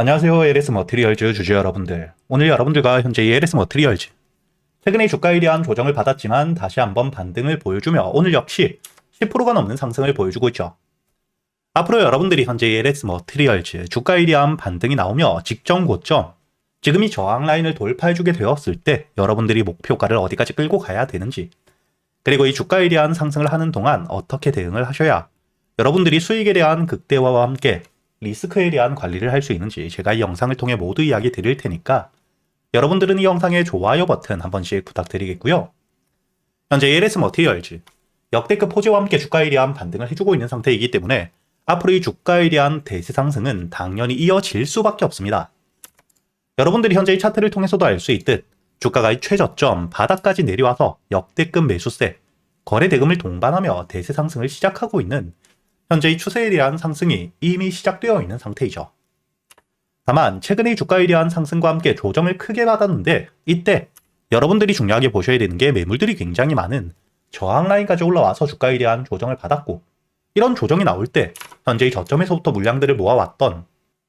안녕하세요. LS 머티리얼즈 주주 여러분들. 오늘 여러분들과 현재 LS 머티리얼즈 최근에 주가에 대한 조정을 받았지만 다시 한번 반등을 보여주며 오늘 역시 10%가 넘는 상승을 보여주고 있죠. 앞으로 여러분들이 현재 LS 머티리얼즈 주가에 대한 반등이 나오며 직전 고점, 지금 이 저항 라인을 돌파해주게 되었을 때 여러분들이 목표가를 어디까지 끌고 가야 되는지, 그리고 이 주가에 대한 상승을 하는 동안 어떻게 대응을 하셔야 여러분들이 수익에 대한 극대화와 함께 리스크에 대한 관리를 할 수 있는지 제가 이 영상을 통해 모두 이야기 드릴 테니까 여러분들은 이 영상의 좋아요 버튼 한 번씩 부탁드리겠고요. 현재 LS 머티리얼즈 역대급 호재와 함께 주가에 대한 반등을 해주고 있는 상태이기 때문에 앞으로 이 주가에 대한 대세 상승은 당연히 이어질 수밖에 없습니다. 여러분들이 현재 이 차트를 통해서도 알 수 있듯 주가가 이 최저점 바닥까지 내려와서 역대급 매수세, 거래 대금을 동반하며 대세 상승을 시작하고 있는 현재 이 추세에 대한 상승이 이미 시작되어 있는 상태이죠. 다만 최근의 주가에 대한 상승과 함께 조정을 크게 받았는데 이때 여러분들이 중요하게 보셔야 되는 게 매물들이 굉장히 많은 저항 라인까지 올라와서 주가에 대한 조정을 받았고, 이런 조정이 나올 때 현재의 저점에서부터 물량들을 모아왔던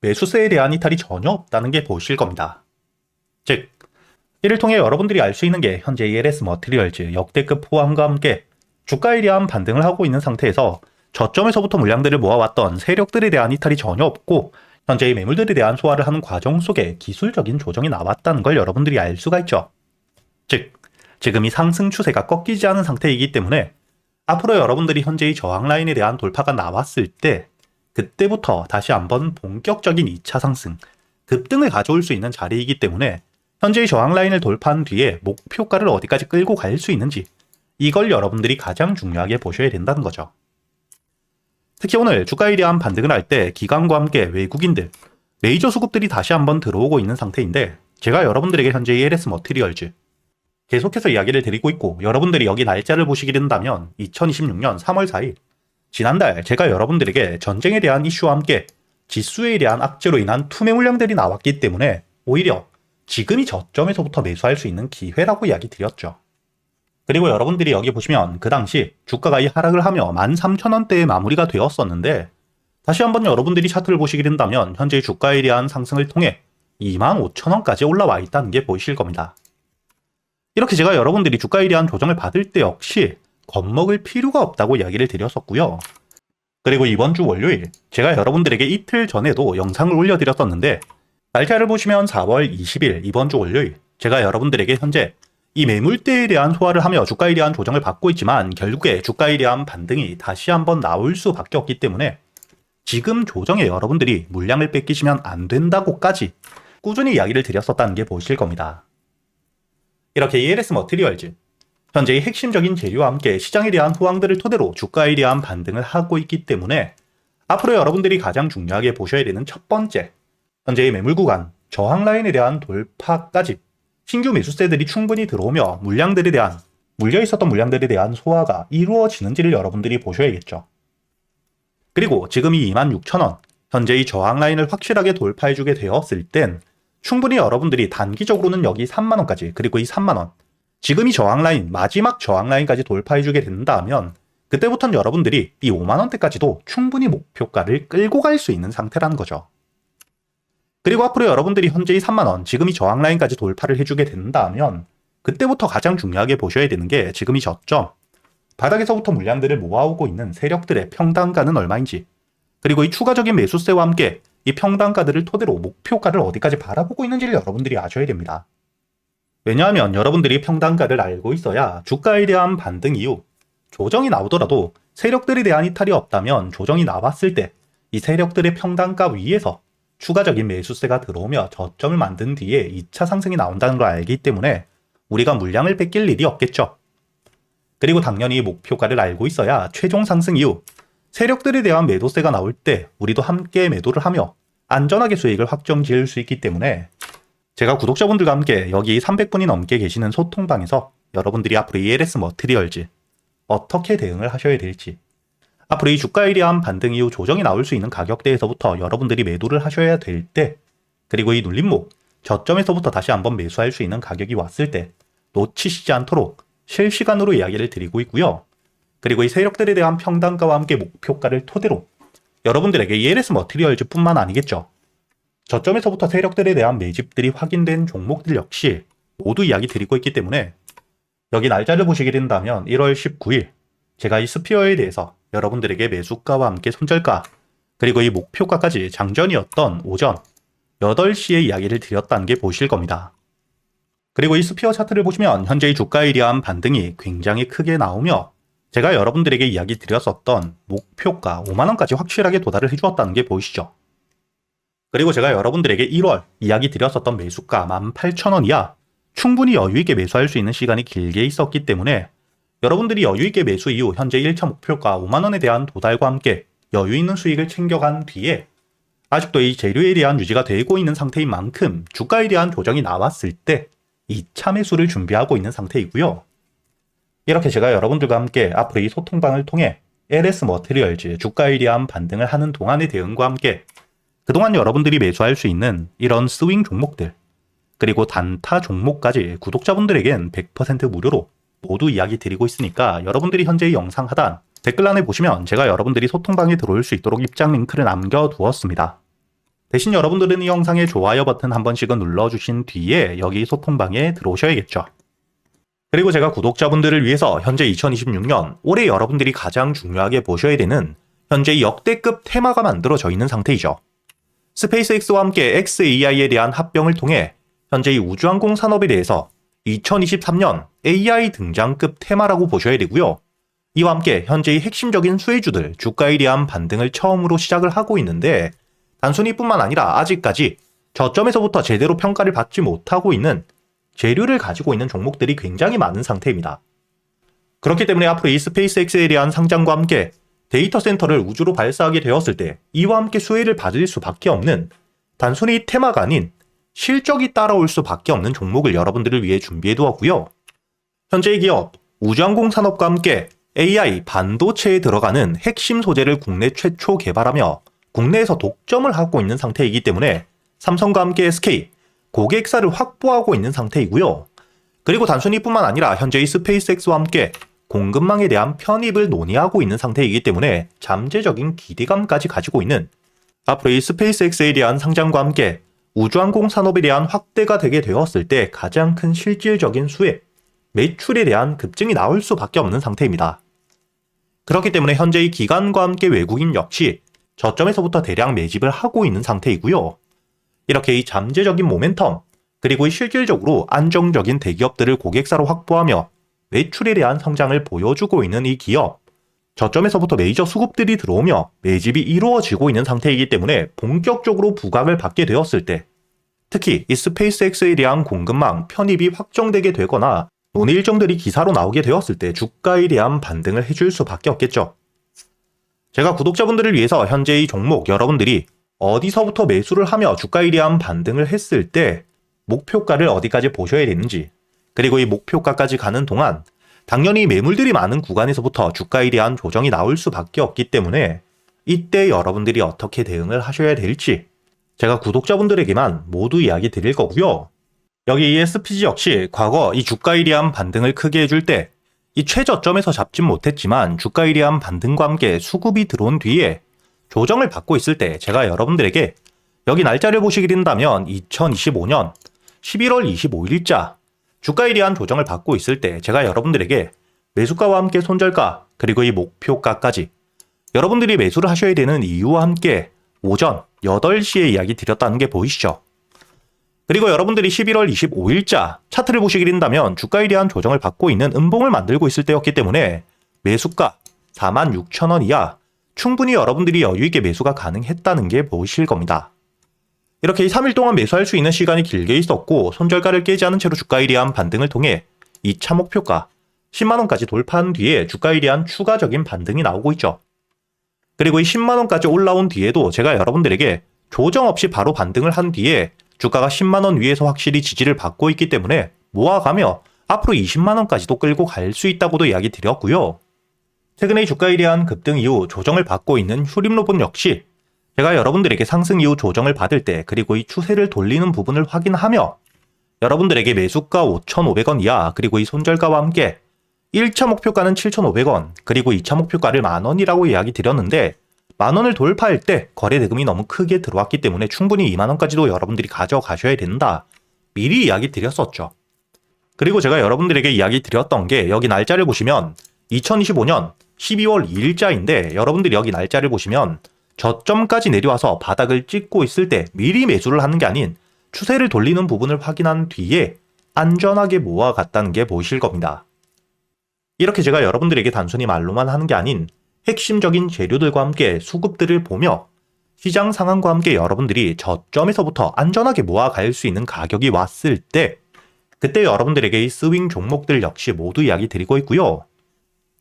매수세에 대한 이탈이 전혀 없다는 게 보실 겁니다. 즉, 이를 통해 여러분들이 알 수 있는 게 현재 LS 머티리얼즈 역대급 호황과 함께 주가에 대한 반등을 하고 있는 상태에서 저점에서부터 물량들을 모아왔던 세력들에 대한 이탈이 전혀 없고 현재의 매물들에 대한 소화를 하는 과정 속에 기술적인 조정이 나왔다는 걸 여러분들이 알 수가 있죠. 즉, 지금 이 상승 추세가 꺾이지 않은 상태이기 때문에 앞으로 여러분들이 현재의 저항 라인에 대한 돌파가 나왔을 때 그때부터 다시 한번 본격적인 2차 상승, 급등을 가져올 수 있는 자리이기 때문에 현재의 저항 라인을 돌파한 뒤에 목표가를 어디까지 끌고 갈 수 있는지, 이걸 여러분들이 가장 중요하게 보셔야 된다는 거죠. 특히 오늘 주가에 대한 반등을 할 때 기관과 함께 외국인들, 메이저 수급들이 다시 한번 들어오고 있는 상태인데, 제가 여러분들에게 현재 LS 머티리얼즈 계속해서 이야기를 드리고 있고, 여러분들이 여기 날짜를 보시게 된다면 2026년 3월 4일 지난달 제가 여러분들에게 전쟁에 대한 이슈와 함께 지수에 대한 악재로 인한 투매 물량들이 나왔기 때문에 오히려 지금이 저점에서부터 매수할 수 있는 기회라고 이야기 드렸죠. 그리고 여러분들이 여기 보시면 그 당시 주가가 이 하락을 하며 13,000원대에 마무리가 되었었는데, 다시 한번 여러분들이 차트를 보시게 된다면 현재 주가에 대한 상승을 통해 25,000원까지 올라와 있다는 게 보이실 겁니다. 이렇게 제가 여러분들이 주가에 대한 조정을 받을 때 역시 겁먹을 필요가 없다고 이야기를 드렸었고요. 그리고 이번 주 월요일 제가 여러분들에게 이틀 전에도 영상을 올려드렸었는데, 날짜를 보시면 4월 20일 이번 주 월요일 제가 여러분들에게 현재 이 매물대에 대한 소화를 하며 주가에 대한 조정을 받고 있지만 결국에 주가에 대한 반등이 다시 한번 나올 수밖에 없기 때문에 지금 조정에 여러분들이 물량을 뺏기시면 안 된다고까지 꾸준히 이야기를 드렸었다는 게 보실 겁니다. 이렇게 ELS 머티리얼즈 현재의 핵심적인 재료와 함께 시장에 대한 호황들을 토대로 주가에 대한 반등을 하고 있기 때문에 앞으로 여러분들이 가장 중요하게 보셔야 되는 첫 번째, 현재의 매물 구간, 저항 라인에 대한 돌파까지 신규 매수세들이 충분히 들어오며 물려 있었던 물량들에 대한 소화가 이루어지는지를 여러분들이 보셔야겠죠. 그리고 지금 이 26,000원, 현재의 저항 라인을 확실하게 돌파해주게 되었을 땐 충분히 여러분들이 단기적으로는 여기 3만원까지, 그리고 이 3만원, 지금 이 저항 라인, 마지막 저항 라인까지 돌파해주게 된다면 그때부터는 여러분들이 이 5만원대까지도 충분히 목표가를 끌고 갈 수 있는 상태라는 거죠. 그리고 앞으로 여러분들이 현재의 3만원, 지금 이 저항 라인까지 돌파를 해주게 된다면 그때부터 가장 중요하게 보셔야 되는 게 지금 이 저점, 바닥에서부터 물량들을 모아오고 있는 세력들의 평단가는 얼마인지, 그리고 이 추가적인 매수세와 함께 이 평단가들을 토대로 목표가를 어디까지 바라보고 있는지를 여러분들이 아셔야 됩니다. 왜냐하면 여러분들이 평단가를 알고 있어야 주가에 대한 반등 이후 조정이 나오더라도 세력들에 대한 이탈이 없다면 조정이 나왔을 때 이 세력들의 평단가 위에서 추가적인 매수세가 들어오며 저점을 만든 뒤에 2차 상승이 나온다는 걸 알기 때문에 우리가 물량을 뺏길 일이 없겠죠. 그리고 당연히 목표가를 알고 있어야 최종 상승 이후 세력들에 대한 매도세가 나올 때 우리도 함께 매도를 하며 안전하게 수익을 확정 지을 수 있기 때문에 제가 구독자분들과 함께 여기 300분이 넘게 계시는 소통방에서 여러분들이 앞으로 ELS 머티리얼즈 어떻게 대응을 하셔야 될지, 앞으로 이 주가에 대한 반등 이후 조정이 나올 수 있는 가격대에서부터 여러분들이 매도를 하셔야 될 때, 그리고 이 눌림목, 저점에서부터 다시 한번 매수할 수 있는 가격이 왔을 때 놓치시지 않도록 실시간으로 이야기를 드리고 있고요. 그리고 이 세력들에 대한 평단가와 함께 목표가를 토대로 여러분들에게 ELS 머티리얼즈뿐만 아니겠죠. 저점에서부터 세력들에 대한 매집들이 확인된 종목들 역시 모두 이야기 드리고 있기 때문에 여기 날짜를 보시게 된다면 1월 19일 제가 이 스피어에 대해서 여러분들에게 매수가와 함께 손절가 그리고 이 목표가까지 장전이었던 오전 8시에 이야기를 드렸다는 게 보실 겁니다. 그리고 이 스피어 차트를 보시면 현재의 주가에 대한 반등이 굉장히 크게 나오며 제가 여러분들에게 이야기 드렸었던 목표가 5만원까지 확실하게 도달을 해주었다는 게 보이시죠? 그리고 제가 여러분들에게 1월 이야기 드렸었던 매수가 18,000원 이하 충분히 여유있게 매수할 수 있는 시간이 길게 있었기 때문에 여러분들이 여유있게 매수 이후 현재 1차 목표가 5만원에 대한 도달과 함께 여유있는 수익을 챙겨간 뒤에 아직도 이 재료에 대한 유지가 되고 있는 상태인 만큼 주가에 대한 조정이 나왔을 때 2차 매수를 준비하고 있는 상태이고요. 이렇게 제가 여러분들과 함께 앞으로 이 소통방을 통해 LS 머티리얼즈 주가에 대한 반등을 하는 동안의 대응과 함께 그동안 여러분들이 매수할 수 있는 이런 스윙 종목들 그리고 단타 종목까지 구독자분들에겐 100% 무료로 모두 이야기 드리고 있으니까 여러분들이 현재 이 영상 하단 댓글란에 보시면 제가 여러분들이 소통방에 들어올 수 있도록 입장 링크를 남겨두었습니다. 대신 여러분들은 이 영상의 좋아요 버튼 한 번씩은 눌러주신 뒤에 여기 소통방에 들어오셔야겠죠. 그리고 제가 구독자분들을 위해서 현재 2026년 올해 여러분들이 가장 중요하게 보셔야 되는 현재 역대급 테마가 만들어져 있는 상태이죠. 스페이스X와 함께 xAI에 대한 합병을 통해 현재 이 우주항공 산업에 대해서 2023년 AI 등장급 테마라고 보셔야 되고요. 이와 함께 현재의 핵심적인 수혜주들 주가에 대한 반등을 처음으로 시작을 하고 있는데 단순히 뿐만 아니라 아직까지 저점에서부터 제대로 평가를 받지 못하고 있는 재료를 가지고 있는 종목들이 굉장히 많은 상태입니다. 그렇기 때문에 앞으로 이 스페이스X에 대한 상장과 함께 데이터 센터를 우주로 발사하게 되었을 때 이와 함께 수혜를 받을 수밖에 없는 단순히 테마가 아닌 실적이 따라올 수밖에 없는 종목을 여러분들을 위해 준비해 두었고요. 현재의 기업 우주항공 산업과 함께 AI 반도체에 들어가는 핵심 소재를 국내 최초 개발하며 국내에서 독점을 하고 있는 상태이기 때문에 삼성과 함께 SK 고객사를 확보하고 있는 상태이고요. 그리고 단순히 뿐만 아니라 현재의 스페이스X와 함께 공급망에 대한 편입을 논의하고 있는 상태이기 때문에 잠재적인 기대감까지 가지고 있는 앞으로 이 스페이스X에 대한 상장과 함께 우주항공 산업에 대한 확대가 되게 되었을 때 가장 큰 실질적인 수혜, 매출에 대한 급증이 나올 수밖에 없는 상태입니다. 그렇기 때문에 현재의 기관과 함께 외국인 역시 저점에서부터 대량 매집을 하고 있는 상태이고요. 이렇게 이 잠재적인 모멘텀, 그리고 이 실질적으로 안정적인 대기업들을 고객사로 확보하며 매출에 대한 성장을 보여주고 있는 이 기업, 저점에서부터 메이저 수급들이 들어오며 매집이 이루어지고 있는 상태이기 때문에 본격적으로 부각을 받게 되었을 때 특히 이 스페이스X에 대한 공급망 편입이 확정되게 되거나 논의 일정들이 기사로 나오게 되었을 때 주가에 대한 반등을 해줄 수밖에 없겠죠. 제가 구독자분들을 위해서 현재 이 종목 여러분들이 어디서부터 매수를 하며 주가에 대한 반등을 했을 때 목표가를 어디까지 보셔야 되는지 그리고 이 목표가까지 가는 동안 당연히 매물들이 많은 구간에서부터 주가에 대한 조정이 나올 수밖에 없기 때문에 이때 여러분들이 어떻게 대응을 하셔야 될지 제가 구독자분들에게만 모두 이야기 드릴 거고요. 여기 이 SPG 역시 과거 이 주가에 대한 반등을 크게 해줄 때 이 최저점에서 잡진 못했지만 주가에 대한 반등과 함께 수급이 들어온 뒤에 조정을 받고 있을 때 제가 여러분들에게 여기 날짜를 보시게 된다면 2025년 11월 25일자 주가에 대한 조정을 받고 있을 때 제가 여러분들에게 매수가와 함께 손절가 그리고 이 목표가까지 여러분들이 매수를 하셔야 되는 이유와 함께 오전 8시에 이야기 드렸다는 게 보이시죠? 그리고 여러분들이 11월 25일자 차트를 보시게 된다면 주가에 대한 조정을 받고 있는 음봉을 만들고 있을 때였기 때문에 매수가 46,000원 이하 충분히 여러분들이 여유있게 매수가 가능했다는 게 보이실 겁니다. 이렇게 3일 동안 매수할 수 있는 시간이 길게 있었고 손절가를 깨지 않은 채로 주가에 대한 반등을 통해 2차 목표가 10만원까지 돌파한 뒤에 주가에 대한 추가적인 반등이 나오고 있죠. 그리고 이 10만원까지 올라온 뒤에도 제가 여러분들에게 조정 없이 바로 반등을 한 뒤에 주가가 10만원 위에서 확실히 지지를 받고 있기 때문에 모아가며 앞으로 20만원까지도 끌고 갈 수 있다고도 이야기 드렸고요. 최근에 주가에 대한 급등 이후 조정을 받고 있는 휴림로봇 역시 제가 여러분들에게 상승 이후 조정을 받을 때 그리고 이 추세를 돌리는 부분을 확인하며 여러분들에게 매수가 5,500원 이하 그리고 이 손절가와 함께 1차 목표가는 7,500원 그리고 2차 목표가를 만원이라고 이야기 드렸는데 10,000원을 돌파할 때 거래 대금이 너무 크게 들어왔기 때문에 충분히 20,000원까지도 여러분들이 가져가셔야 된다. 미리 이야기 드렸었죠. 그리고 제가 여러분들에게 이야기 드렸던 게 여기 날짜를 보시면 2025년 12월 2일자인데 여러분들이 여기 날짜를 보시면 저점까지 내려와서 바닥을 찍고 있을 때 미리 매수를 하는 게 아닌 추세를 돌리는 부분을 확인한 뒤에 안전하게 모아갔다는 게 보이실 겁니다. 이렇게 제가 여러분들에게 단순히 말로만 하는 게 아닌 핵심적인 재료들과 함께 수급들을 보며 시장 상황과 함께 여러분들이 저점에서부터 안전하게 모아갈 수 있는 가격이 왔을 때 그때 여러분들에게 이 스윙 종목들 역시 모두 이야기 드리고 있고요.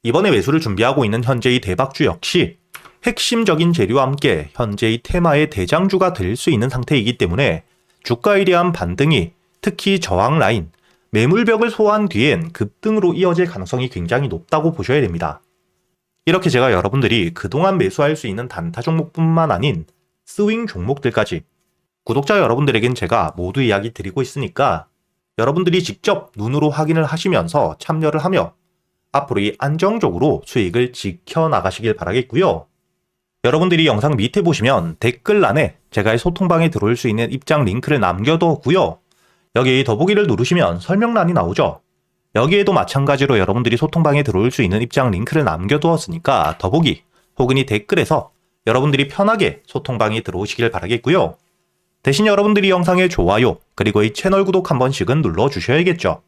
이번에 매수를 준비하고 있는 현재의 대박주 역시 핵심적인 재료와 함께 현재의 테마의 대장주가 될 수 있는 상태이기 때문에 주가에 대한 반등이 특히 저항 라인, 매물벽을 소화한 뒤엔 급등으로 이어질 가능성이 굉장히 높다고 보셔야 됩니다. 이렇게 제가 여러분들이 그동안 매수할 수 있는 단타 종목뿐만 아닌 스윙 종목들까지 구독자 여러분들에겐 제가 모두 이야기 드리고 있으니까 여러분들이 직접 눈으로 확인을 하시면서 참여를 하며 앞으로 이 안정적으로 수익을 지켜나가시길 바라겠고요. 여러분들이 영상 밑에 보시면 댓글란에 제가 소통방에 들어올 수 있는 입장 링크를 남겨뒀고요. 여기 더보기를 누르시면 설명란이 나오죠. 여기에도 마찬가지로 여러분들이 소통방에 들어올 수 있는 입장 링크를 남겨두었으니까 더보기 혹은 이 댓글에서 여러분들이 편하게 소통방에 들어오시길 바라겠고요. 대신 여러분들이 영상의 좋아요 그리고 이 채널 구독 한 번씩은 눌러주셔야겠죠.